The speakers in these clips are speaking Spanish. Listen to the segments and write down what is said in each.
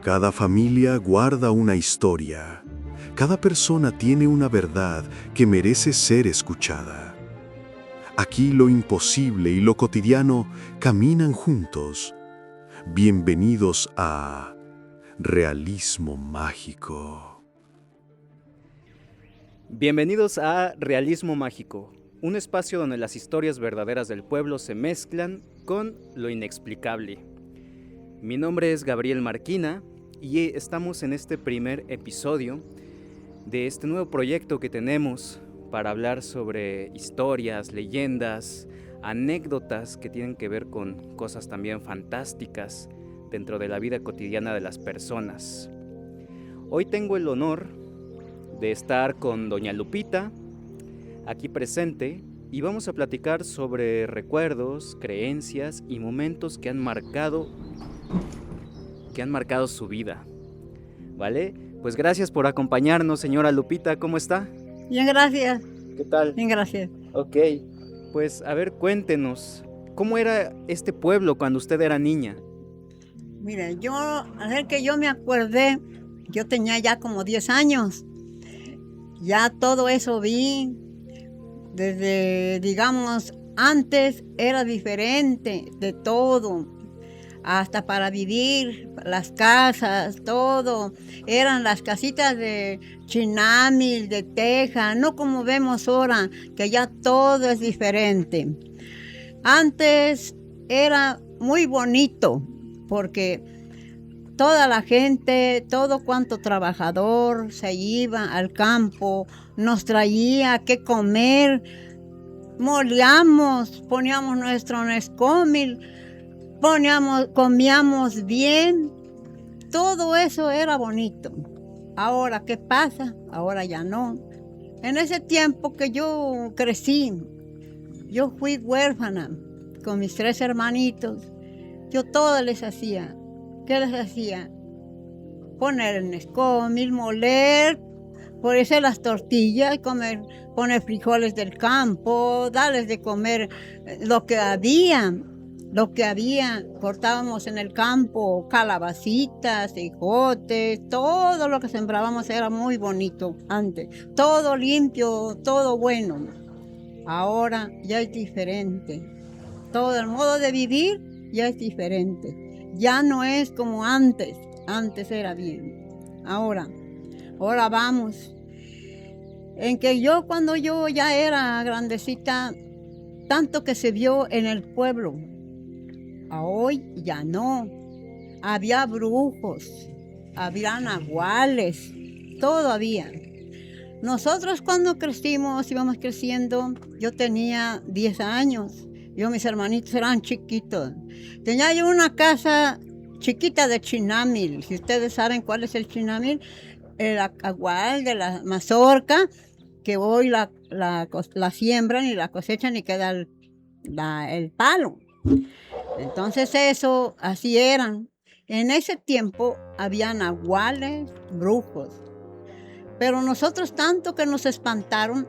Cada familia guarda una historia. Cada persona tiene una verdad que merece ser escuchada. Aquí lo imposible y lo cotidiano caminan juntos. Bienvenidos a Realismo Mágico. Bienvenidos a Realismo Mágico, un espacio donde las historias verdaderas del pueblo se mezclan con lo inexplicable. Mi nombre es Gabriel Marquina y estamos en este primer episodio de este nuevo proyecto que tenemos para hablar sobre historias, leyendas, anécdotas que tienen que ver con cosas también fantásticas dentro de la vida cotidiana de las personas. Hoy tengo el honor de estar con doña Lupita, aquí presente, y vamos a platicar sobre recuerdos, creencias y momentos que han marcado su vida, ¿vale? Pues gracias por acompañarnos, señora Lupita, ¿cómo está? Bien, gracias. ¿Qué tal? Bien, gracias. Ok, pues a ver, cuéntenos, ¿cómo era este pueblo cuando usted era niña? Mire, a ver que yo me acuerdé, yo tenía ya como 10 años. Ya todo eso vi, desde, digamos, antes era diferente de todo, hasta para vivir, las casas, todo, eran las casitas de chinamil, de teja, no como vemos ahora, que ya todo es diferente. Antes era muy bonito, porque toda la gente, todo cuanto trabajador se iba al campo, nos traía que comer, molíamos, poníamos nuestro nescomil, comíamos bien, todo eso era bonito. Ahora, ¿qué pasa? Ahora ya no. En ese tiempo que yo crecí, yo fui huérfana con mis 3 hermanitos, yo todo les hacía. ¿Qué les hacía? Poner el nescomil, moler, ponerse las tortillas, poner frijoles del campo, darles de comer lo que había, cortábamos en el campo, calabacitas, ejotes, todo lo que sembrábamos era muy bonito antes, todo limpio, todo bueno. Ahora ya es diferente, todo el modo de vivir ya es diferente. Ya no es como antes era bien. Ahora vamos. En que cuando yo ya era grandecita, tanto que se vio en el pueblo, a hoy ya no. Había brujos, había nahuales, todo había. Nosotros cuando íbamos creciendo, yo tenía 10 años. Mis hermanitos eran chiquitos. Tenía yo una casa chiquita de chinamil. Si ustedes saben cuál es el chinamil, el agual de la mazorca, que hoy la siembran y la cosechan y queda el palo. Entonces eso, así eran. En ese tiempo había nahuales, brujos. Pero nosotros tanto que nos espantaron,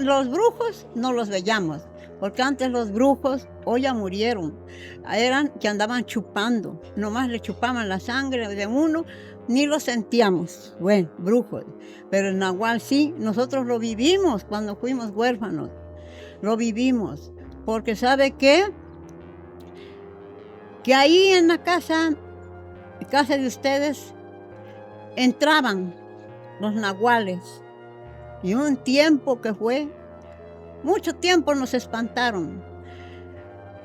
los brujos no los veíamos. Porque antes los brujos hoy ya murieron, eran que andaban chupando, nomás le chupaban la sangre de uno, ni lo sentíamos, bueno, brujos. Pero el nahual sí, nosotros lo vivimos cuando fuimos huérfanos, lo vivimos, porque ¿sabe qué? Que ahí en la casa de ustedes, entraban los nahuales, y un tiempo que fue, mucho tiempo nos espantaron.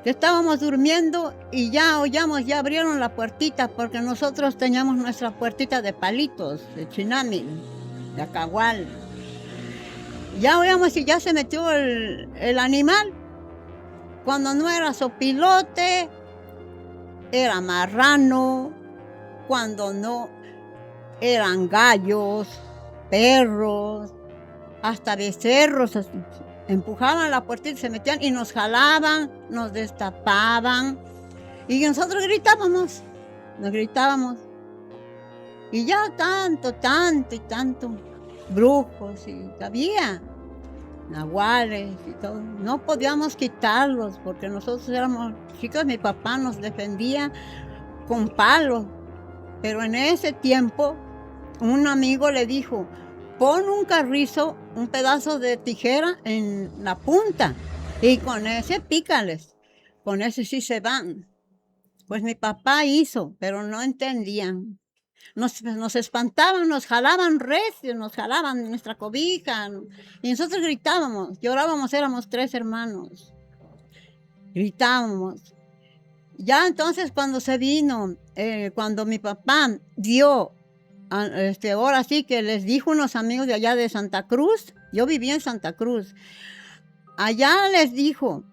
Que estábamos durmiendo y ya oíamos, ya abrieron la puertita, porque nosotros teníamos nuestra puertita de palitos, de chinamil, de acahual. Ya oíamos y ya se metió el animal. Cuando no era sopilote, era marrano. Cuando no, eran gallos, perros, hasta becerros. Empujaban la puertita, se metían y nos jalaban, nos destapaban. Y nosotros gritábamos. Y ya tanto brujos y había nahuales y todo. No podíamos quitarlos porque nosotros éramos chicos, mi papá nos defendía con palos. Pero en ese tiempo, un amigo le dijo, pon un carrizo, un pedazo de tijera en la punta y con ese pícales, con ese sí se van. Pues mi papá hizo, pero no entendían. Nos espantaban, nos jalaban recio, nos jalaban nuestra cobija. Y nosotros gritábamos, llorábamos, éramos 3 hermanos. Gritábamos. Ya entonces cuando se vino, cuando mi papá dio, ahora sí que les dijo unos amigos de allá de Santa Cruz, yo vivía en Santa Cruz, allá les dijo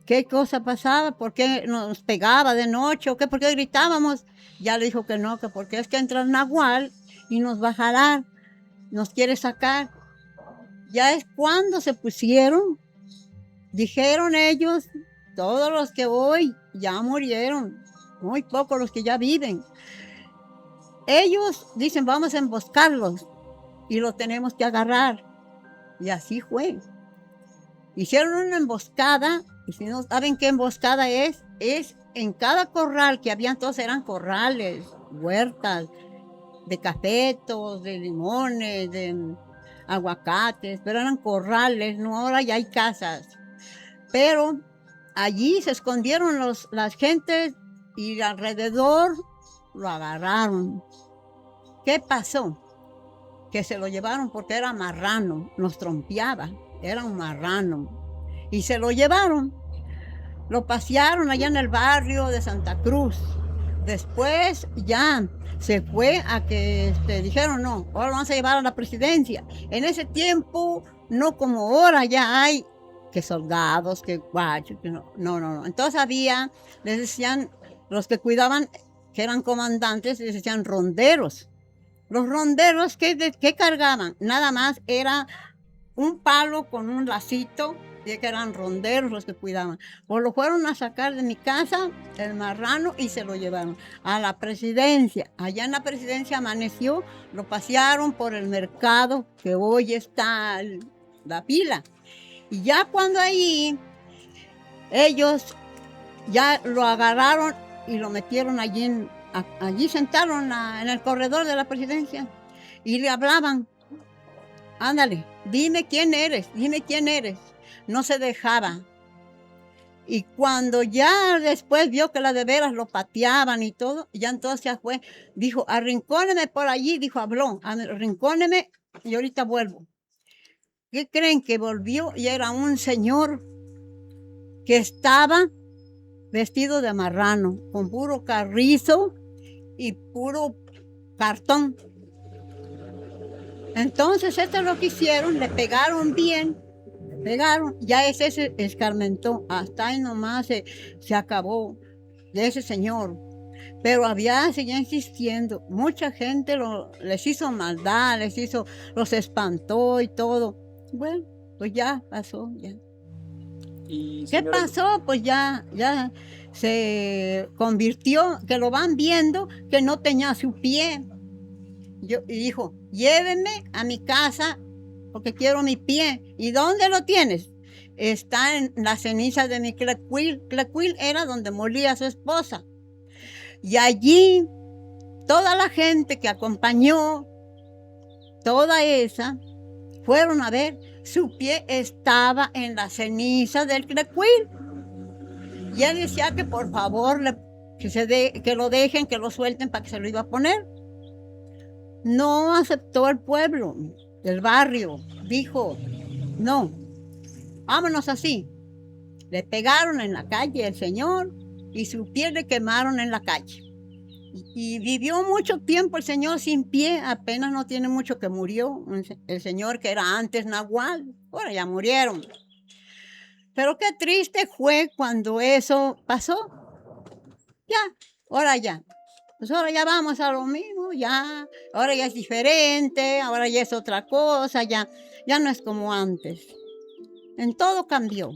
qué cosa pasaba, por qué nos pegaba de noche, o qué, por qué gritábamos. Ya le dijo que no, que porque es que entra el nahual y nos va a jalar, nos quiere sacar. Ya es cuando se pusieron, dijeron ellos, todos los que hoy ya murieron, muy pocos los que ya viven. Ellos dicen, vamos a emboscarlos y los tenemos que agarrar. Y así fue. Hicieron una emboscada, y si no saben qué emboscada es en cada corral, que habían todos eran corrales, huertas, de cafetos, de limones, de aguacates, pero eran corrales, no, ahora ya hay casas. Pero allí se escondieron las gentes y alrededor lo agarraron. ¿Qué pasó? Que se lo llevaron porque era marrano, nos trompeaba, era un marrano. Y se lo llevaron, lo pasearon allá en el barrio de Santa Cruz. Después ya se fue a que dijeron, no, ahora lo vamos a llevar a la presidencia. En ese tiempo, no como ahora ya hay que soldados, que guachos, que no. Entonces les decían, los que cuidaban, que eran comandantes, les decían ronderos. Los ronderos, ¿qué cargaban? Nada más era un palo con un lacito, y que eran ronderos los que cuidaban. Pues lo fueron a sacar de mi casa, el marrano, y se lo llevaron a la presidencia. Allá en la presidencia amaneció, lo pasearon por el mercado, que hoy está la pila. Y ya cuando ahí, ellos ya lo agarraron y lo metieron allí sentaron en el corredor de la presidencia y le hablaban, ándale, dime quién eres. No se dejaba. Y cuando ya después vio que la de veras lo pateaban y todo, ya entonces ya fue, dijo, arrincóneme por allí, habló, arrincóneme y ahorita vuelvo. ¿Qué creen? Que volvió y era un señor que estaba vestido de marrano, con puro carrizo y puro cartón. Entonces esto es lo que hicieron, le pegaron bien, ya ese se escarmentó, hasta ahí nomás se acabó de ese señor. Pero seguía insistiendo, mucha gente les hizo maldad, los espantó y todo. Bueno, pues ya pasó, ya. ¿Qué pasó? Pues ya se convirtió, que lo van viendo, que no tenía su pie. Y dijo, llévenme a mi casa porque quiero mi pie. ¿Y dónde lo tienes? Está en la ceniza de mi clecuil. Clecuil era donde moría a su esposa. Y allí toda la gente que acompañó, toda esa, fueron a ver, su pie estaba en la ceniza del clecuil. Y él decía que por favor que lo dejen, que lo suelten para que se lo iba a poner. No aceptó el pueblo, el barrio, dijo, no, vámonos así. Le pegaron en la calle el señor y su pie le quemaron en la calle. Y vivió mucho tiempo el señor sin pie, apenas no tiene mucho que murió. El señor que era antes nahual, ahora ya murieron. Pero qué triste fue cuando eso pasó. Ya, ahora ya. Pues ahora ya vamos a lo mismo, ya. Ahora ya es diferente, ahora ya es otra cosa, ya no es como antes. En todo cambió.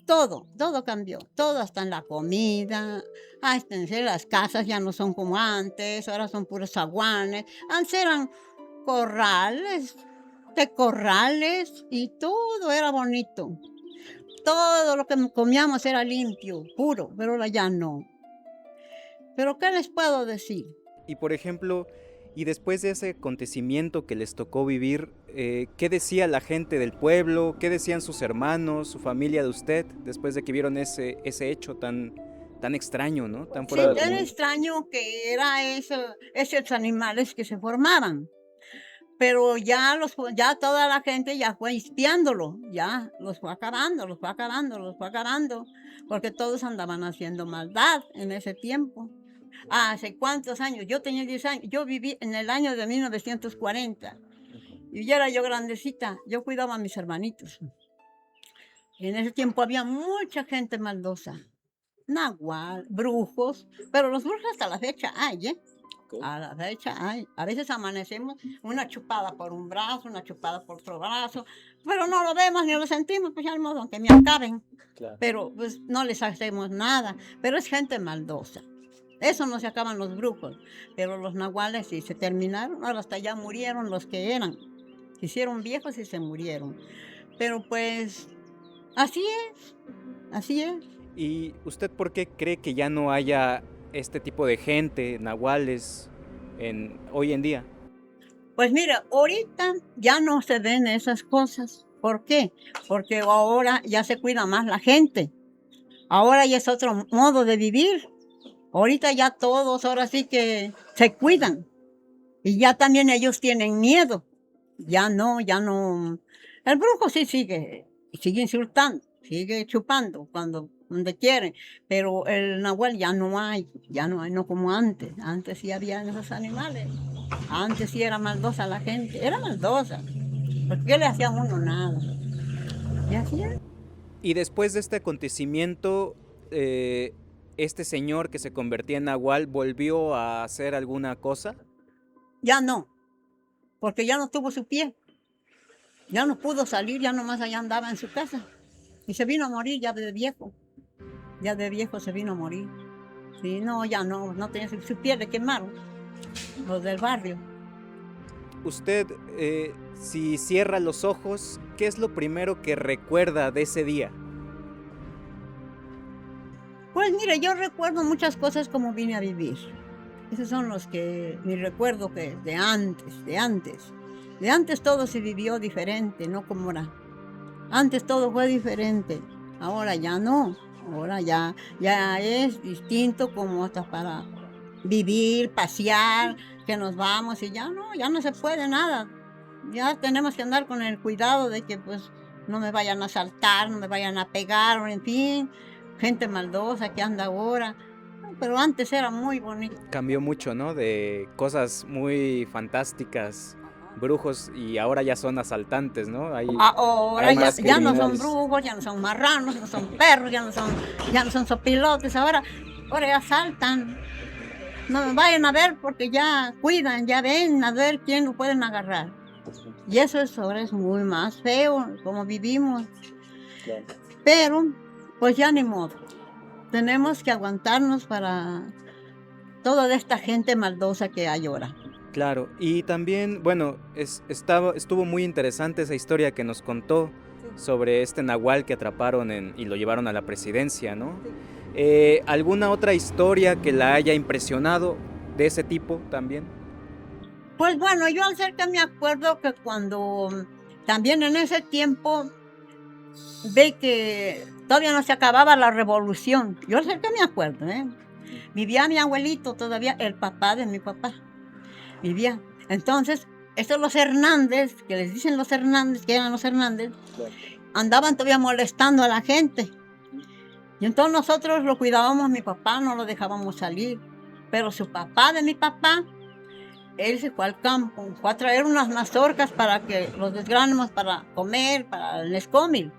Todo cambió, todo, hasta en la comida, hasta en las casas ya no son como antes, ahora son puros zaguanes, antes eran corrales, de corrales y todo era bonito, todo lo que comíamos era limpio, puro, pero ahora ya no. ¿Pero qué les puedo decir? Y por ejemplo, y después de ese acontecimiento que les tocó vivir, ¿qué decía la gente del pueblo? ¿Qué decían sus hermanos, su familia de usted, después de que vieron ese hecho tan extraño, ¿no? Tan Sí, fuera del tan común. extraño que era esos animales que se formaban. Pero ya toda la gente ya fue espiándolo, ya los fue acabando, los fue acabando, los fue acabando, porque todos andaban haciendo maldad en ese tiempo. ¿Hace cuántos años? Yo tenía 10 años, yo viví en el año de 1940 y ya era yo grandecita, yo cuidaba a mis hermanitos. Y en ese tiempo había mucha gente maldosa, nahual, brujos, pero los brujos hasta la fecha hay, ¿eh? A la fecha hay. A veces amanecemos una chupada por un brazo, una chupada por otro brazo, pero no lo vemos ni lo sentimos, pues ya al modo que me acaben. Claro. Pero pues no les hacemos nada. Pero es gente maldosa. Eso no se acaban los brujos. Pero los nahuales sí se terminaron, ahora hasta ya murieron los que eran. Se hicieron viejos y se murieron. Pero pues así es, así es. ¿Y usted por qué cree que ya no haya este tipo de gente, nahuales, hoy en día? Pues mira, ahorita ya no se ven esas cosas. ¿Por qué? Porque ahora ya se cuida más la gente. Ahora ya es otro modo de vivir. Ahorita ya todos, ahora sí que se cuidan. Y ya también ellos tienen miedo. Ya no, ya no. El brujo sí sigue insultando, sigue chupando donde quieren. Pero el nahual ya no hay, no como antes. Antes sí había esos animales. Antes sí era maldosa la gente, era maldosa. ¿Por qué le hacía a uno nada? Y así es. Y después de este acontecimiento, este señor que se convertía en nahual volvió a hacer alguna cosa. Ya no, porque ya no tuvo su pie. Ya no pudo salir, ya nomás allá andaba en su casa. Y se vino a morir ya de viejo. Ya de viejo se vino a morir. Sí, no, ya no tenía su pie, le quemaron. Los del barrio. Usted, si cierra los ojos, ¿qué es lo primero que recuerda de ese día? Pues mire, yo recuerdo muchas cosas como vine a vivir. Esos son mi recuerdo que de antes, de antes. De antes todo se vivió diferente, no como ahora. Antes todo fue diferente, ahora ya no. Ahora ya es distinto como hasta para vivir, pasear, que nos vamos y ya no se puede nada. Ya tenemos que andar con el cuidado de que pues no me vayan a asaltar, no me vayan a pegar, o en fin, gente maldosa que anda ahora. Pero antes era muy bonito. Cambió mucho, ¿no? De cosas muy fantásticas, brujos, y ahora ya son asaltantes, ¿no? Ahora hay más ya no son criminales. brujos, ya no son marranos, no son perros, ya no son sopilotes, ahora ya asaltan. No me vayan a ver porque ya cuidan, ya ven a ver quién lo pueden agarrar. Y ahora es muy más feo, como vivimos. Claro. Pero, pues ya ni modo. Tenemos que aguantarnos para toda esta gente maldosa que hay ahora. Claro, y también, bueno, estuvo muy interesante esa historia que nos contó sobre este nahual que atraparon y lo llevaron a la presidencia, ¿no? ¿Alguna otra historia que la haya impresionado de ese tipo también? Pues bueno, yo al ser que me acuerdo que cuando también en ese tiempo ve que todavía no se acababa la revolución. Yo al ser que me acuerdo, vivía mi abuelito todavía, el papá de mi papá. Vivía. Entonces, estos los Hernández, que les dicen los Hernández, que eran los Hernández, andaban todavía molestando a la gente. Y entonces nosotros lo cuidábamos, mi papá no lo dejábamos salir. Pero su papá de mi papá, él se fue al campo, fue a traer unas mazorcas para que los desgranemos para comer, para el escómil.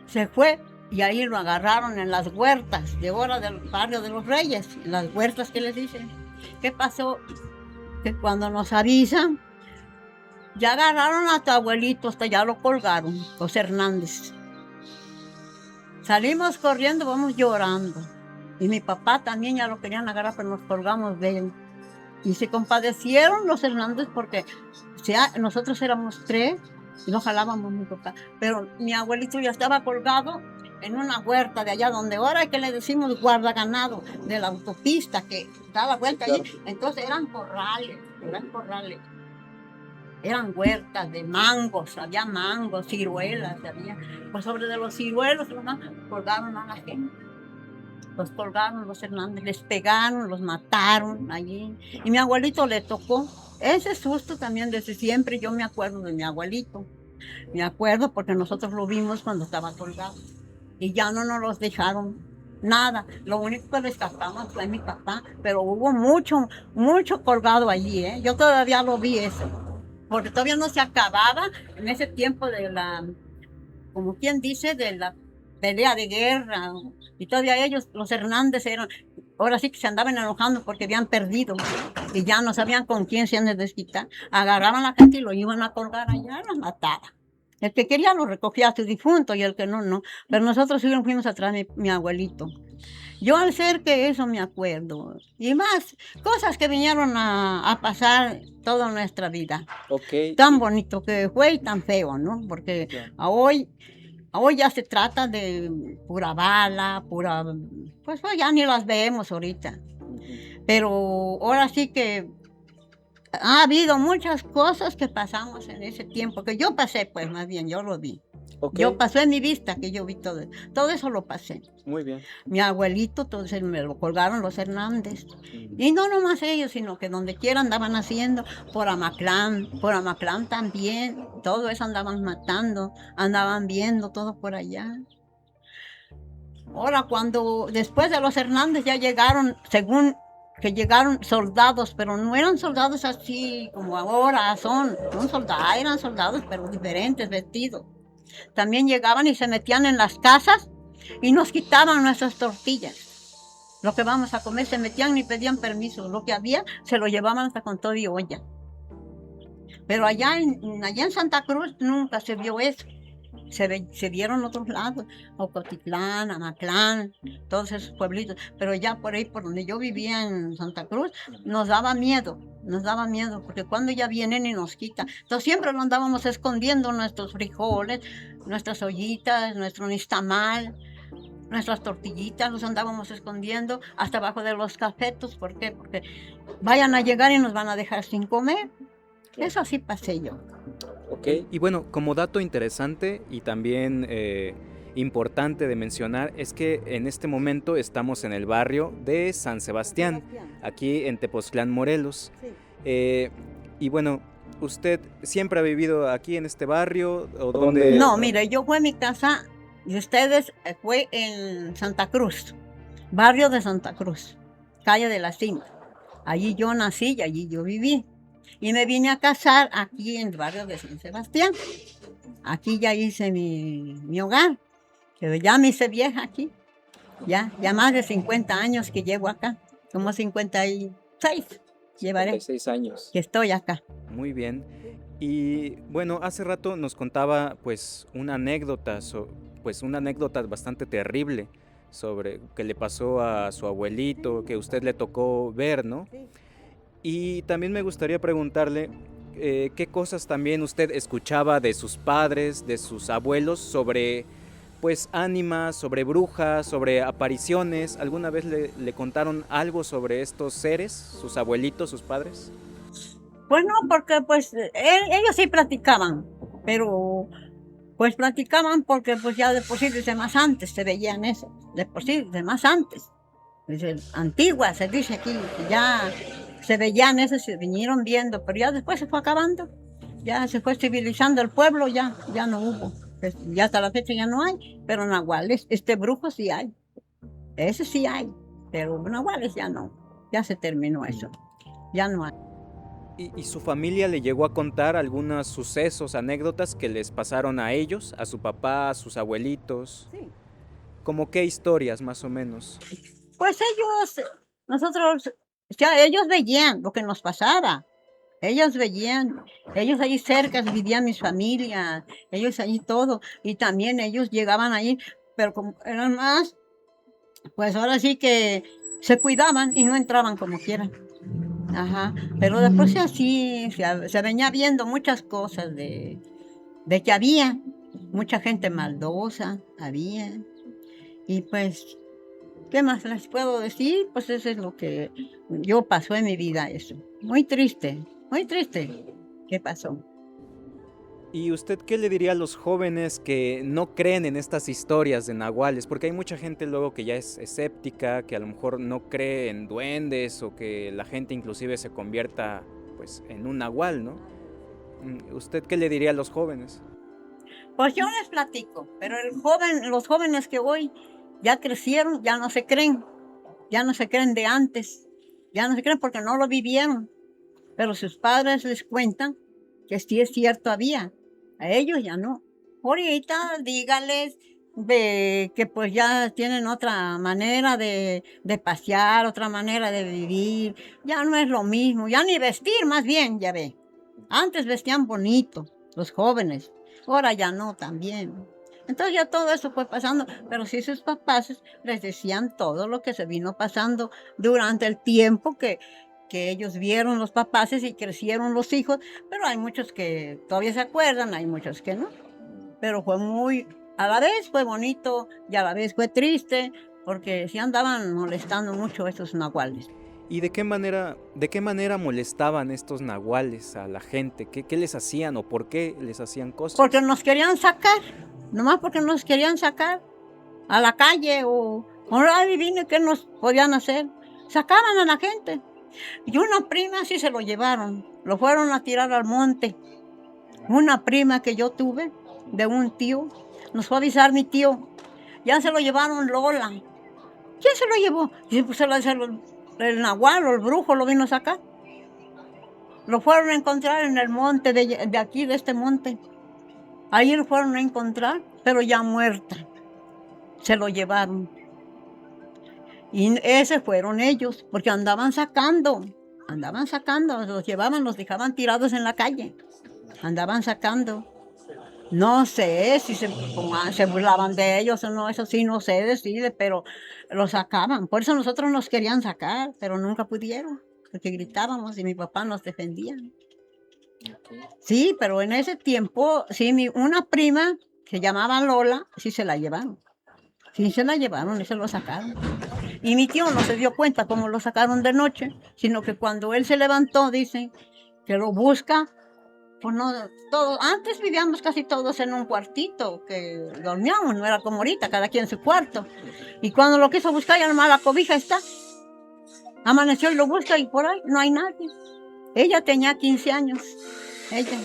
Se fue y ahí lo agarraron en las huertas de ahora del barrio de los Reyes, en las huertas que les dicen. ¿Qué pasó? Que cuando nos avisan, ya agarraron a tu abuelito, hasta ya lo colgaron, los Hernández. Salimos corriendo, vamos llorando. Y mi papá también ya lo querían agarrar, pero nos colgamos de él. Y se compadecieron los Hernández porque nosotros éramos 3 y no jalábamos mi papá. Pero mi abuelito ya estaba colgado en una huerta de allá donde ahora que le decimos guardaganado de la autopista que da la vuelta allí. Entonces eran corrales, eran huertas de mangos, había mangos, ciruelas, había. Pues sobre de los ciruelos nomás colgaron a la gente. Los colgaron los Hernández, les pegaron, los mataron allí. Y mi abuelito le tocó ese susto también desde siempre. Yo me acuerdo de mi abuelito. Me acuerdo porque nosotros lo vimos cuando estaba colgado. Y ya no nos los dejaron nada. Lo único que rescatamos fue mi papá. Pero hubo mucho, mucho colgado allí, ¿eh? Yo todavía lo vi eso. Porque todavía no se acababa en ese tiempo de la, como quien dice, de la pelea de guerra. Y todavía ellos, los Hernández, eran, ahora sí que se andaban enojando porque habían perdido. Y ya no sabían con quién se han de desquitar. Agarraban a la gente y lo iban a colgar allá, los mataban. El que quería lo recogía a su difunto y el que no, no. Pero nosotros sí fuimos atrás de mi abuelito. Yo al ser que eso me acuerdo. Y más cosas que vinieron a pasar toda nuestra vida. Ok. Tan bonito que fue y tan feo, ¿no? Porque hoy ya se trata de pura bala, pues ya ni las vemos ahorita. Pero ahora sí que ha habido muchas cosas que pasamos en ese tiempo, que yo pasé, pues más bien, yo lo vi. Ok. Yo pasé en mi vista, que yo vi todo eso lo pasé. Muy bien. Mi abuelito, entonces me lo colgaron los Hernández. Y no nomás ellos, sino que donde quiera andaban haciendo, por Amaclán también, todo eso andaban matando, andaban viendo todo por allá. Ahora cuando después de los Hernández ya llegaron, según que llegaron soldados, pero no eran soldados así como ahora son soldados, eran soldados pero diferentes vestidos. También llegaban y se metían en las casas y nos quitaban nuestras tortillas. Lo que vamos a comer, se metían ni pedían permiso. Lo que había, se lo llevaban hasta con todo y olla. Pero allá en Santa Cruz nunca se vio eso. Se vieron otros lados, Ocotitlán, Amaclán, todos esos pueblitos. Pero ya por ahí, por donde yo vivía en Santa Cruz, nos daba miedo, porque cuando ya vienen y nos quitan. Entonces siempre lo andábamos escondiendo, nuestros frijoles, nuestras ollitas, nuestro nixtamal, nuestras tortillitas, los andábamos escondiendo hasta abajo de los cafetos. ¿Por qué? Porque vayan a llegar y nos van a dejar sin comer. Eso así pasé yo. Ok, y bueno, como dato interesante y también importante de mencionar es que en este momento estamos en el barrio de San Sebastián, aquí en Tepoztlán, Morelos. Y bueno, ¿usted siempre ha vivido aquí en este barrio o dónde? No, mire, yo fue mi casa y ustedes fue en Santa Cruz, barrio de Santa Cruz, calle de la Cinta. Allí yo nací y allí yo viví. Y me vine a casar aquí en el barrio de San Sebastián. Aquí ya hice mi hogar, que ya me hice vieja aquí. Ya más de 50 años que llevo acá, como 56 llevaré. 56 años. Que estoy acá. Muy bien. Y bueno, hace rato nos contaba pues una anécdota bastante terrible sobre que le pasó a su abuelito, que usted le tocó ver, ¿no? Sí. Y también me gustaría preguntarle qué cosas también usted escuchaba de sus padres, de sus abuelos, sobre pues ánimas, sobre brujas, sobre apariciones. ¿Alguna vez le contaron algo sobre estos seres, sus abuelitos, sus padres? Pues no, porque pues ellos sí platicaban, pero pues platicaban porque pues ya de por sí desde más antes se veían eso, de por sí desde más antes, desde antigua se dice aquí, que ya se veían eso, se vinieron viendo, pero ya después se fue acabando, ya se fue civilizando el pueblo, ya no hubo, pues, ya hasta la fecha ya no hay, pero nahuales, brujos sí hay, ese sí hay, pero nahuales ya no, ya se terminó eso, ya no hay. ¿Y su familia le llegó a contar algunos sucesos, anécdotas que les pasaron a ellos, a su papá, a sus abuelitos? Sí. ¿Cómo qué historias más o menos? Pues ellos veían lo que nos pasaba. Ellos veían, ellos ahí cerca vivían mis familias, ellos ahí todo, y también ellos llegaban ahí, pero como eran más, pues ahora sí que se cuidaban y no entraban como quieran. Ajá, pero después así se venía viendo muchas cosas de que había mucha gente maldosa, había. Y pues, ¿qué más les puedo decir? Pues eso es lo que yo pasó en mi vida, eso. Muy triste, ¿qué pasó? ¿Y usted qué le diría a los jóvenes que no creen en estas historias de nahuales? Porque hay mucha gente luego que ya es escéptica, que a lo mejor no cree en duendes o que la gente inclusive se convierta pues en un nahual, ¿no? ¿Usted qué le diría a los jóvenes? Pues yo les platico, pero los jóvenes que hoy ya crecieron, ya no se creen de antes, ya no se creen porque no lo vivieron, pero sus padres les cuentan que sí es cierto había, a ellos ya no. Ahorita dígales que pues ya tienen otra manera de pasear, otra manera de vivir, ya no es lo mismo, ya ni vestir más bien, ya ve. Antes vestían bonito los jóvenes, ahora ya no también. Entonces ya todo eso fue pasando, pero sí sus papás les decían todo lo que se vino pasando durante el tiempo que ellos vieron los papás y crecieron los hijos, pero hay muchos que todavía se acuerdan, hay muchos que no. Pero fue a la vez fue bonito y a la vez fue triste, porque sí andaban molestando mucho esos nahuales. ¿Y de qué manera molestaban estos nahuales a la gente? ¿Qué les hacían o por qué les hacían cosas? Porque nos querían sacar, nomás porque nos querían sacar a la calle o adivine qué nos podían hacer. Sacaban a la gente. Y una prima sí se lo llevaron, lo fueron a tirar al monte. Una prima que yo tuve de un tío, nos fue a avisar mi tío, ya se lo llevaron Lola. ¿Quién se lo llevó? Y pues el nahual o el brujo lo vino a sacar. Lo fueron a encontrar en el monte de aquí, de este monte. Ahí lo fueron a encontrar, pero ya muerta. Se lo llevaron. Y ese fueron ellos, porque andaban sacando, los llevaban, los dejaban tirados en la calle. Andaban sacando. No sé si se burlaban de ellos o no, eso sí, no sé decirle, pero los sacaban. Por eso nosotros nos querían sacar, pero nunca pudieron, porque gritábamos y mi papá nos defendía. Sí, pero en ese tiempo, sí, una prima que se llamaba Lola, sí se la llevaron. Sí se la llevaron y se lo sacaron. Y mi tío no se dio cuenta cómo lo sacaron de noche, sino que cuando él se levantó, dicen que lo busca. Pues no, antes vivíamos casi todos en un cuartito, que dormíamos, no era como ahorita, cada quien en su cuarto. Y cuando lo quiso buscar, ya nomás la cobija está. Amaneció y lo busca y por ahí no hay nadie. Ella tenía 15 años, ella.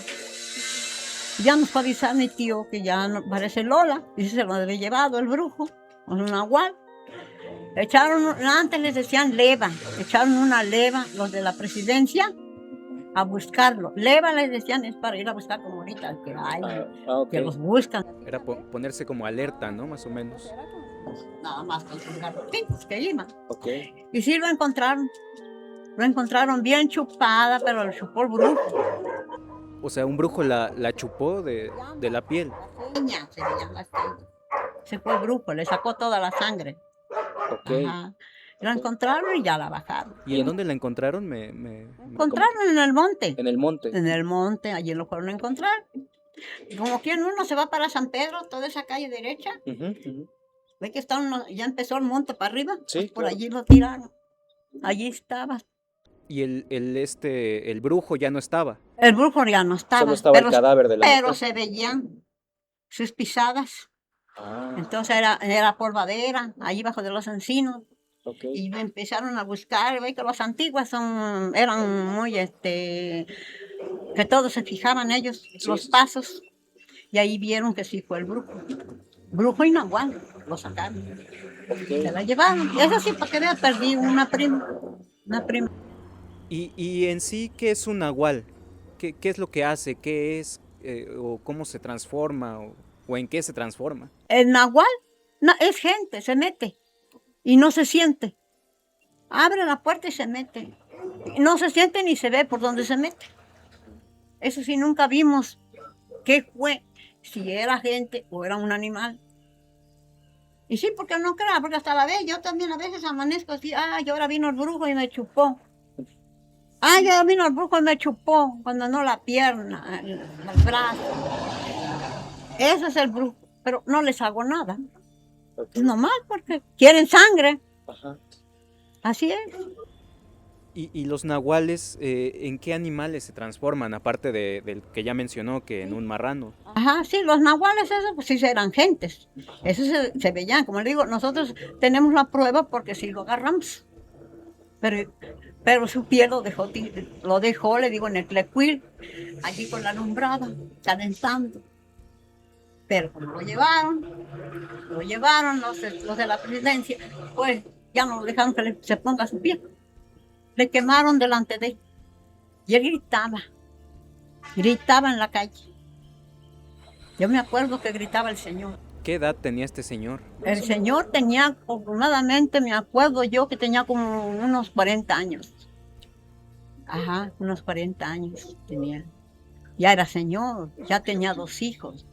Ya nos fue a avisar mi tío que ya no parece Lola, y se lo había llevado el brujo, con un nahual. Antes les decían leva, echaron una leva, los de la presidencia, a buscarlo. Leva les decían, es para ir a buscar como ahorita, que hay, que los buscan. Era ponerse como alerta, ¿no? Más o menos. Nada más con sus garrotitos que iban. Y sí lo encontraron. Lo encontraron bien chupada, pero lo chupó el brujo. O sea, un brujo la chupó de la piel. Se fue el brujo, le sacó toda la sangre. Ajá. La encontraron y ya la bajaron. ¿Y en dónde la encontraron? Encontraron en el monte. ¿En el monte? En el monte, allí lo fueron a encontrar. Y como quien uno se va para San Pedro, toda esa calle derecha, ve que ya empezó el monte para arriba, sí, pues por allí lo tiraron. Allí estaba. ¿Y el brujo ya no estaba? El brujo ya no estaba. Solo estaba el cadáver de la mujer. Pero se veían sus pisadas. Entonces era polvadera, allí bajo de los encinos. Y me empezaron a buscar, ve que las antiguas eran muy, que todos se fijaban ellos, los pasos, y ahí vieron que sí fue el brujo y nahual, lo sacaron, se la llevaron, eso sí, para que vean, perdí una prima. ¿Y en sí qué es un nahual? ¿Qué es lo que hace? ¿Qué es? ¿O cómo se transforma? ¿O en qué se transforma? El nahual es gente, se mete. Y no se siente. Abre la puerta y se mete. No se siente ni se ve por dónde se mete. Eso sí, nunca vimos qué fue, si era gente o era un animal. Y sí, porque no creo, porque hasta la vez, yo también a veces amanezco así, y ahora vino el brujo y me chupó. Ya vino el brujo y me chupó, cuando no la pierna, el brazo. Ese es el brujo, pero no les hago nada. Pues nomás porque quieren sangre. Ajá. Así es. ¿Y los nahuales, en qué animales se transforman, aparte del que ya mencionó, que en un marrano? Ajá, sí, los nahuales, esos pues sí eran gentes. Eso se veían, como le digo, nosotros tenemos la prueba porque sí lo agarramos. Pero, pero su piel lo dejó, le digo, en el Tlecuil, allí con la alumbrada, calentando. Pero como lo llevaron los de la presidencia, pues ya no dejaron que se ponga su piel. Le quemaron delante de él. Y él gritaba en la calle. Yo me acuerdo que gritaba el señor. ¿Qué edad tenía este señor? El señor tenía, afortunadamente, me acuerdo yo que tenía como unos 40 años. Ajá, unos 40 años tenía. Ya era señor, ya tenía 2 hijos.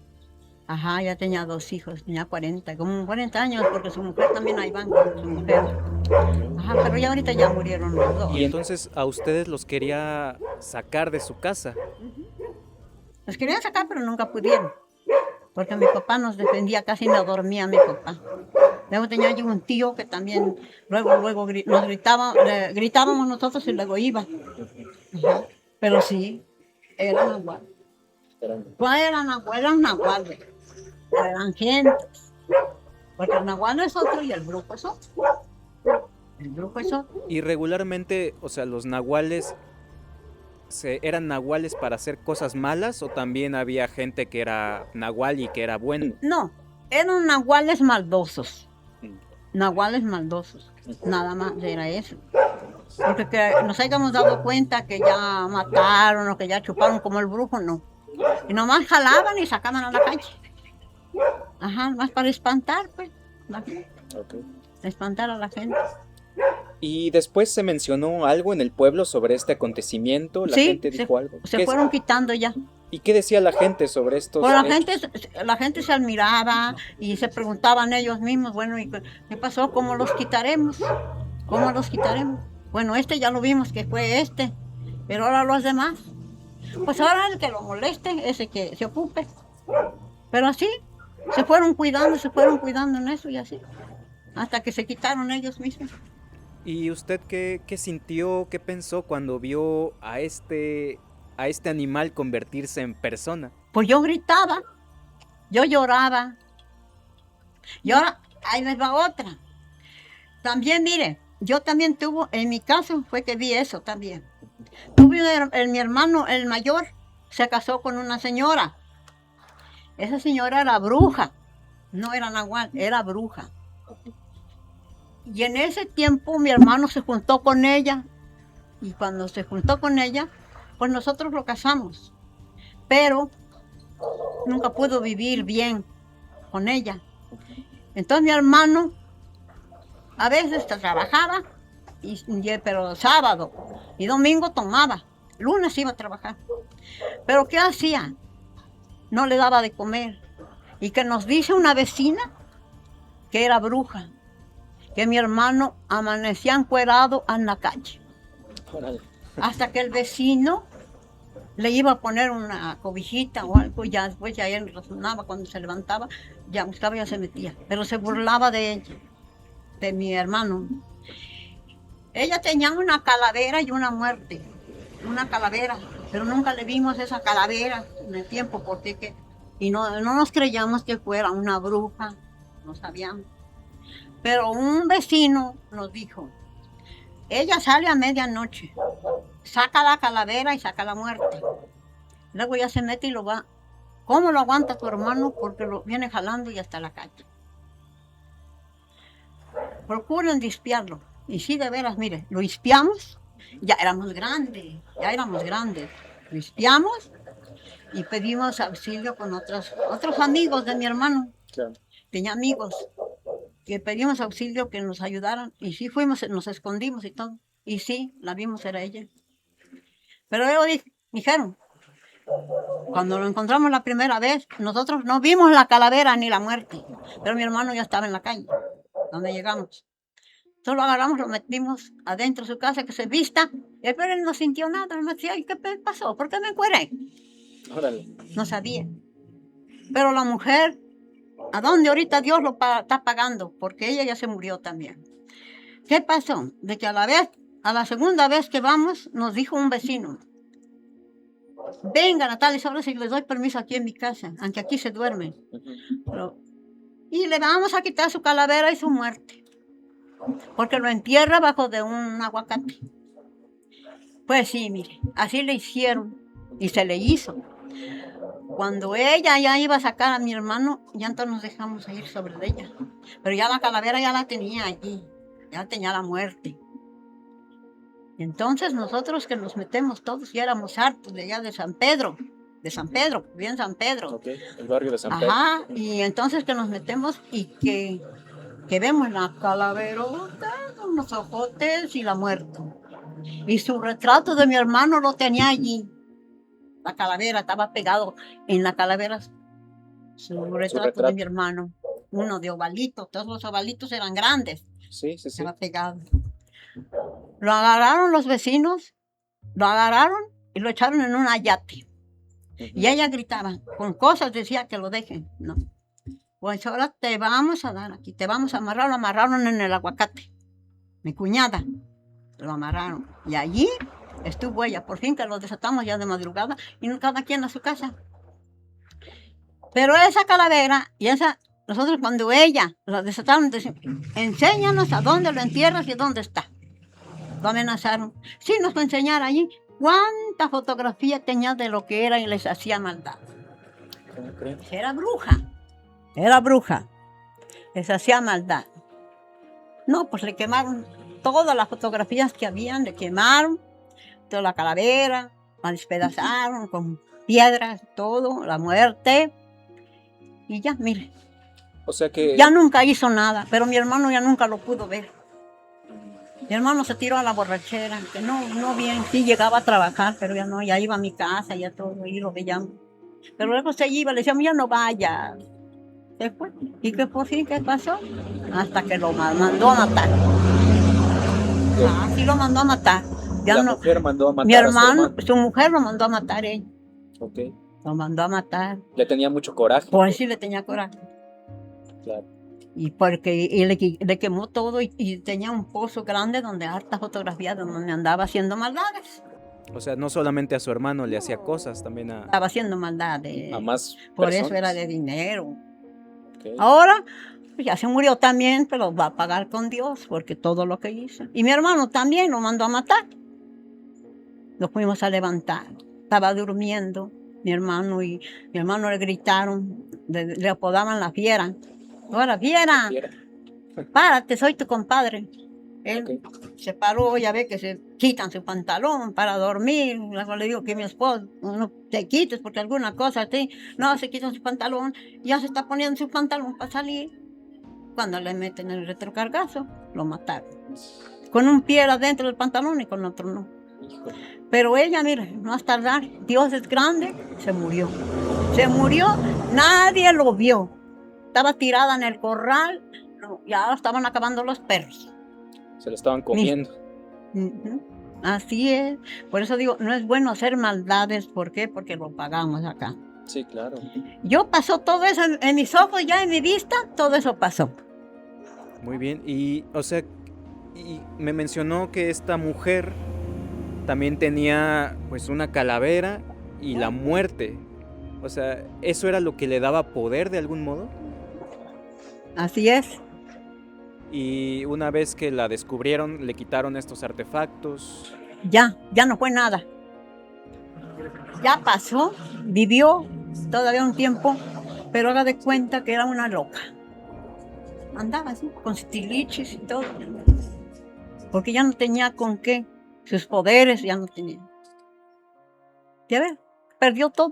Ajá, ya tenía 2 hijos, tenía 40, como 40 años, porque su mujer también ahí van con su mujer. Ajá, pero ya ahorita ya murieron los dos. Y entonces a ustedes los quería sacar de su casa. Los querían sacar, pero nunca pudieron. Porque mi papá nos defendía, casi no dormía mi papá. Luego tenía yo un tío que también, luego nos gritábamos nosotros y luego iba. Ajá. Pero sí, eran nahuales. ¿Cuál eran nahuales? Eran nahuales. Eran gentes. Porque el nahual es otro y el brujo es otro. El brujo es otro. Y regularmente, o sea, los nahuales eran nahuales para hacer cosas malas, o también había gente que era nahual y que era bueno. No, eran nahuales maldosos. Nahuales maldosos. Nada más era eso. Porque que nos hayamos dado cuenta que ya mataron o que ya chuparon como el brujo, no. Y nomás jalaban y sacaban a la calle. Ajá, más para espantar, pues. Espantar a la gente. Y después se mencionó algo en el pueblo sobre este acontecimiento. La gente dijo algo. Se fueron quitando ya. ¿Y qué decía la gente sobre estos Pues hechos? la gente se admiraba y se preguntaban ellos mismos, bueno, ¿y qué pasó? ¿Cómo los quitaremos? ¿Cómo los quitaremos? Bueno, este ya lo vimos que fue este, pero ahora los demás. Pues ahora el que lo moleste, ese que se ocupe. Pero así, se fueron cuidando en eso y así, hasta que se quitaron ellos mismos. ¿Y usted qué sintió, qué pensó cuando vio a este animal convertirse en persona? Pues yo gritaba, yo lloraba. Y ahora, ahí les va otra. También, mire, yo también en mi caso fue que vi eso también. Mi hermano, el mayor, se casó con una señora. Esa señora era bruja, no era nahual, era bruja. Y en ese tiempo mi hermano se juntó con ella, y cuando se juntó con ella, pues nosotros lo casamos. Pero nunca pudo vivir bien con ella. Entonces mi hermano a veces trabajaba, pero sábado y domingo tomaba, lunes iba a trabajar. Pero ¿qué hacía? No le daba de comer. Y que nos dice una vecina que era bruja, que mi hermano amanecía encuerado en la calle. Hasta que el vecino le iba a poner una cobijita o algo, y ya después ya él razonaba, cuando se levantaba, ya buscaba y ya se metía. Pero se burlaba de ella, de mi hermano. Ella tenía una calavera y una muerte, una calavera, pero nunca le vimos esa calavera en el tiempo, y no nos creíamos que fuera una bruja, no sabíamos. Pero un vecino nos dijo, ella sale a medianoche, saca la calavera y saca la muerte. Luego ya se mete y lo va. ¿Cómo lo aguanta tu hermano? Porque lo viene jalando y hasta la calle. Procuren espiarlo. Y sí, de veras, mire, lo espiamos, ya éramos grandes. Lo espiamos y pedimos auxilio con otros amigos de mi hermano. Claro. Tenía amigos que pedimos auxilio que nos ayudaran. Y sí fuimos, nos escondimos y todo. Y sí, la vimos, era ella. Pero ellos dijeron, cuando lo encontramos la primera vez, nosotros no vimos la calavera ni la muerte. Pero mi hermano ya estaba en la calle, donde llegamos. Solo agarramos, lo metimos adentro de su casa, que se vista. Y él no sintió nada. Me decía, ¿qué pasó? ¿Por qué me encueré? Órale. No sabía. Pero la mujer ¿A dónde ahorita Dios está pagando? Porque ella ya se murió también. ¿Qué pasó? De que a la segunda vez que vamos, nos dijo un vecino, venga Natalia, ahora si les doy permiso aquí en mi casa, aunque aquí se duermen. Y le vamos a quitar su calavera y su muerte, porque lo entierra bajo de un aguacate. Pues sí, mire, así le hicieron y se le hizo. Cuando ella ya iba a sacar a mi hermano, ya entonces nos dejamos ir sobre ella. Pero ya la calavera ya la tenía allí, ya tenía la muerte. Y entonces nosotros que nos metemos todos, ya éramos hartos de allá de San Pedro, bien San Pedro. Ok, el barrio de San Pedro. Ajá, y entonces que nos metemos y que vemos la calaverota, unos ojotes y la muerte. Y su retrato de mi hermano lo tenía allí. La calavera estaba pegado en la calavera. Su retrato de mi hermano. Uno de ovalitos, todos los ovalitos eran grandes. Sí. Estaba pegado. Lo agarraron los vecinos, lo agarraron y lo echaron en un ayate. Y ella gritaba, con cosas decía que lo dejen. No. Pues ahora te vamos a dar aquí, te vamos a amarrar. Lo amarraron en el aguacate. Mi cuñada, lo amarraron. Y allí estuvo ella. Por fin que lo desatamos ya de madrugada y cada quien a su casa. Pero esa calavera y nosotros cuando ella la desataron, decían, enséñanos a dónde lo entierras y dónde está. Lo amenazaron. Sí, nos fue a enseñar allí cuánta fotografía tenía de lo que era y les hacía maldad. ¿Cómo creen? Era bruja. Les hacía maldad. No, pues le quemaron todas las fotografías que habían, le quemaron toda la calavera, la despedazaron con piedras, todo, la muerte. Y ya, mire. O sea que... Ya nunca hizo nada, pero mi hermano ya nunca lo pudo ver. Mi hermano se tiró a la borrachera, que no bien, sí llegaba a trabajar, pero ya no, ya iba a mi casa, ya todo, y lo veíamos. Pero luego se iba, le decíamos, ya no vaya. Se fue. ¿Y qué por fin qué pasó? Hasta que lo mandó a matar. Sí lo mandó a matar. Ya la no, mujer mandó a matar mi hermano, a su hermano. su mujer lo mandó a matar ella. Ok. Lo mandó a matar. Le tenía mucho coraje. Por sí le tenía coraje. Claro. Y porque le quemó todo y tenía un pozo grande donde hartas fotografías donde me andaba haciendo maldades. O sea, no solamente a su hermano le hacía cosas, también a... Estaba haciendo maldades. A más Por personas. eso era de dinero. Okay. Ahora pues ya se murió también, pero va a pagar con Dios porque todo lo que hizo. Y mi hermano también lo mandó a matar. Lo fuimos a levantar. Estaba durmiendo mi hermano y mi hermano le gritaron, le apodaban la fiera. Ahora, fiera, párate, soy tu compadre. Él se paró, ya ve que se quitan su pantalón para dormir. Luego le digo que mi esposo, no te quites porque alguna cosa así. No, se quitan su pantalón, ya se está poniendo su pantalón para salir. Cuando le meten el retrocargazo, lo mataron. Con un pie adentro del pantalón y con otro no. Pero ella, mire, no más tardar, Dios es grande, se murió. Se murió, nadie lo vio. Estaba tirada en el corral, ya estaban acabando los perros. Se lo estaban comiendo. Así es. Por eso digo, no es bueno hacer maldades. ¿Por qué? Porque lo pagamos acá. Sí, claro. Yo pasó todo eso en mis ojos, ya en mi vista, todo eso pasó. Muy bien. Y, o sea, y me mencionó que esta mujer también tenía pues una calavera y la muerte. O sea, ¿eso era lo que le daba poder de algún modo? Así es. Y una vez que la descubrieron, le quitaron estos artefactos. Ya no fue nada. Ya pasó, vivió todavía un tiempo, pero haga de cuenta que era una loca. Andaba así, con tiliches y todo. Porque ya no tenía con qué. Sus poderes ya no tenía. Ya ves, perdió todo.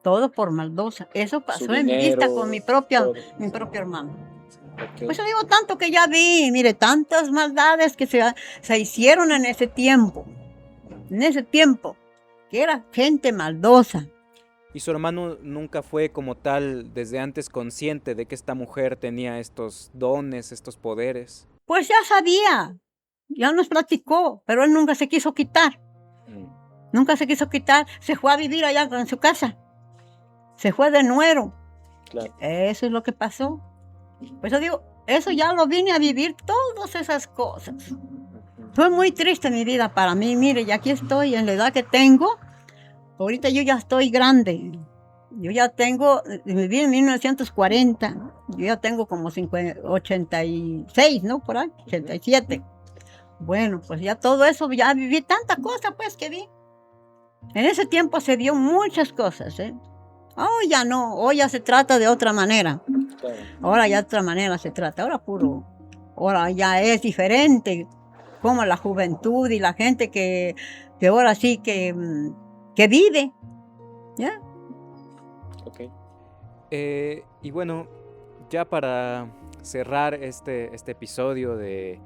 Todo por maldosa. Eso pasó en mi vista con mi propio hermano. Okay. Pues yo digo tanto que ya vi, mire, tantas maldades que se hicieron en ese tiempo, que era gente maldosa. ¿Y su hermano nunca fue como tal, desde antes, consciente de que esta mujer tenía estos dones, estos poderes? Pues ya sabía, ya nos platicó, pero él nunca se quiso quitar. Nunca se quiso quitar, se fue a vivir allá en su casa, se fue de nuero. Claro. Eso es lo que pasó. Pues yo digo, eso ya lo vine a vivir, todas esas cosas. Fue muy triste mi vida para mí, mire, y aquí estoy en la edad que tengo. Ahorita yo ya estoy grande. Yo ya tengo, viví en 1940, yo ya tengo como 86, ¿no? Por ahí, 87. Bueno, pues ya todo eso, ya viví tanta cosa, pues, que vi. En ese tiempo se vio muchas cosas, ¿eh? Hoy ya no, hoy ya se trata de otra manera. Claro. Ahora ya de otra manera se trata, ahora ya es diferente, como la juventud y la gente que ahora sí que vive, ¿ya? Ok. Y bueno, ya para cerrar este episodio de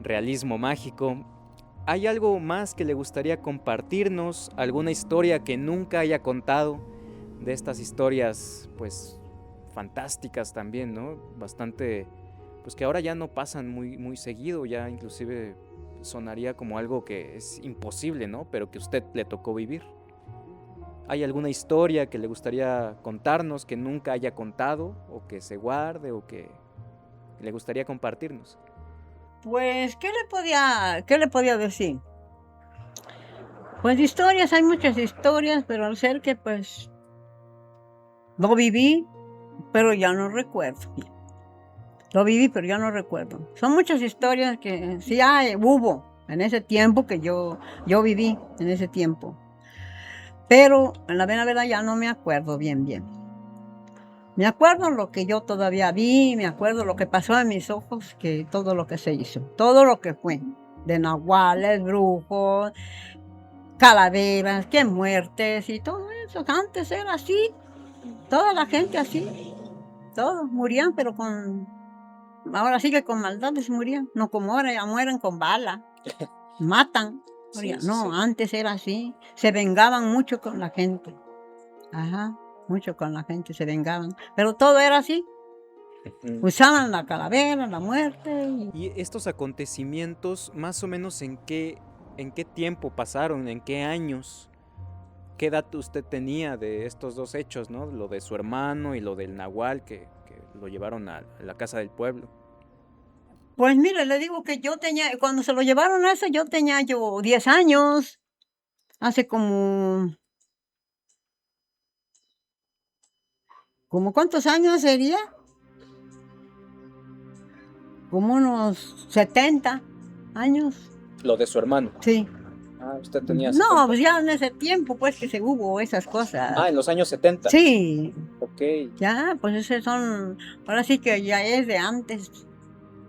Realismo Mágico, ¿hay algo más que le gustaría compartirnos? ¿Alguna historia que nunca haya contado? De estas historias, pues, fantásticas también, ¿no? Bastante, pues que ahora ya no pasan muy seguido, ya inclusive sonaría como algo que es imposible, ¿no? Pero que a usted le tocó vivir. ¿Hay alguna historia que le gustaría contarnos que nunca haya contado o que se guarde o que le gustaría compartirnos? Pues, ¿qué le podía decir? Pues historias, hay muchas historias, pero al ser que pues lo viví, pero ya no recuerdo. Lo viví, pero ya no recuerdo. Son muchas historias que sí hubo en ese tiempo que yo viví, en ese tiempo. Pero en la verdad ya no me acuerdo bien. Me acuerdo lo que yo todavía vi, me acuerdo lo que pasó en mis ojos, que todo lo que se hizo, todo lo que fue, de nahuales, brujos, calaveras, que muertes y todo eso. Antes era así, toda la gente así, todos morían, pero ahora sí que con maldades morían, no como ahora, ya mueren con bala, matan. Sí, No, sí. antes era así, se vengaban mucho con la gente. Ajá, mucho con la gente se vengaban, pero todo era así. Usaban la calavera, la muerte. ¿Y estos acontecimientos, más o menos en qué tiempo pasaron, en qué años? ¿Qué edad usted tenía de estos dos hechos, ¿no? Lo de su hermano y lo del nahual que lo llevaron a la casa del pueblo. Pues mire, le digo que cuando se lo llevaron a ese, yo tenía 10 años. Hace ¿como cuántos años sería? Como unos 70 años. Lo de su hermano. Sí. Ah, usted tenía No, 70. pues ya en ese tiempo, pues que se hubo esas cosas. Ah, en los años 70. Sí, Ok. ya, pues esos son, ahora sí que ya es de antes,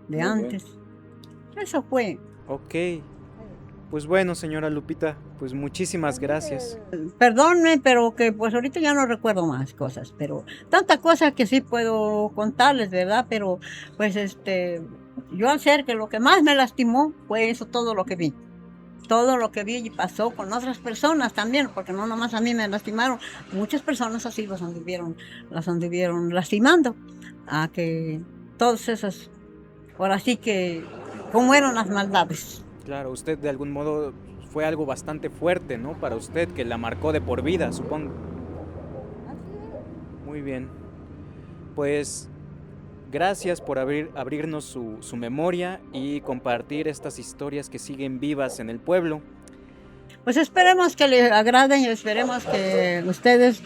Muy antes. Eso fue. Ok. Pues bueno, señora Lupita, pues muchísimas gracias. Perdónme, pero que pues ahorita ya no recuerdo más cosas, pero tantas cosas que sí puedo contarles, ¿verdad? Pero pues yo al ser que lo que más me lastimó fue eso, todo lo que vi. Todo lo que vi y pasó con otras personas también, porque no nomás a mí me lastimaron, muchas personas así las anduvieron lastimando, a que todos esos, ahora sí que, ¿cómo eran las maldades? Claro, usted de algún modo fue algo bastante fuerte, ¿no? Para usted, que la marcó de por vida, supongo. Muy bien. Pues gracias por abrirnos su memoria y compartir estas historias que siguen vivas en el pueblo. Pues esperemos que les agraden y esperemos que a ustedes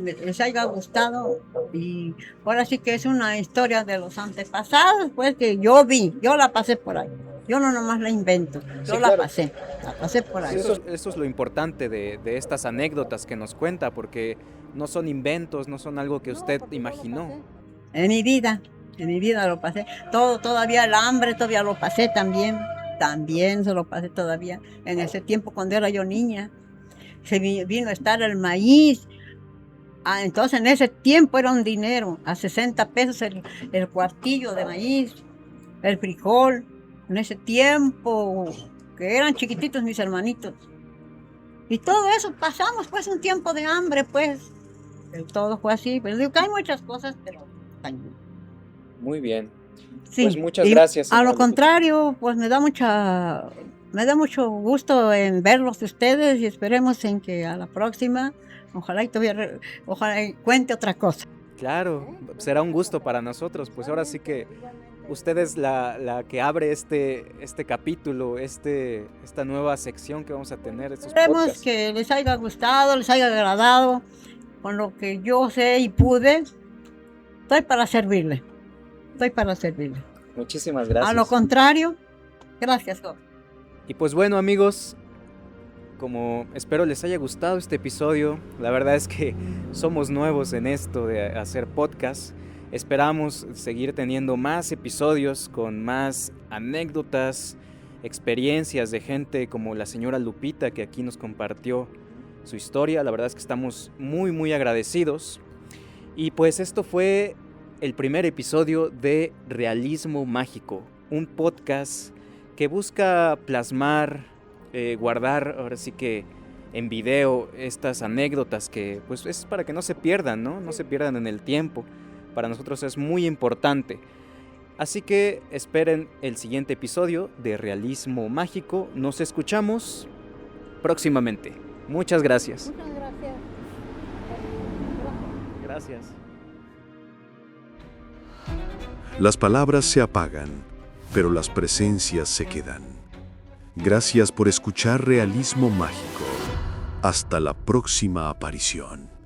les haya gustado. Y ahora sí que es una historia de los antepasados, pues que yo la pasé por ahí. Yo no nomás la invento, yo Sí, la claro. pasé por ahí. Eso es lo importante de estas anécdotas que nos cuenta, porque no son inventos, no son algo que usted imaginó. En mi vida lo pasé. Todavía el hambre, todavía lo pasé también. También se lo pasé todavía. En ese tiempo cuando era yo niña, vino a estar el maíz. Entonces en ese tiempo era un dinero, a 60 pesos el cuartillo de maíz, el frijol. En ese tiempo, que eran chiquititos mis hermanitos. Y todo eso pasamos, pues, un tiempo de hambre, pues. Todo fue así. Pero digo que hay muchas cosas, pero... Muy bien. Sí. Pues muchas gracias. A lo contrario, pues me da mucho gusto en verlos ustedes y esperemos en que a la próxima, ojalá y cuente otra cosa. Claro, será un gusto para nosotros. Pues ahora sí que usted es la que abre este capítulo, esta nueva sección que vamos a tener, estos Esperemos podcasts. que les haya gustado, les haya agradado con lo que yo sé y pude. Estoy para servirle. Estoy para servirle. Muchísimas gracias. A lo contrario, gracias, joven. Y pues bueno, amigos, como espero les haya gustado este episodio, la verdad es que somos nuevos en esto de hacer podcast. Esperamos seguir teniendo más episodios con más anécdotas, experiencias de gente como la señora Lupita, que aquí nos compartió su historia. La verdad es que estamos muy muy agradecidos. Y pues esto fue el primer episodio de Realismo Mágico, un podcast que busca plasmar, guardar ahora sí que en video estas anécdotas que pues es para que no se pierdan, ¿no? No se pierdan en el tiempo. Para nosotros es muy importante. Así que esperen el siguiente episodio de Realismo Mágico. Nos escuchamos próximamente. Muchas gracias. Muchas gracias. Gracias. Las palabras se apagan, pero las presencias se quedan. Gracias por escuchar Realismo Mágico. Hasta la próxima aparición.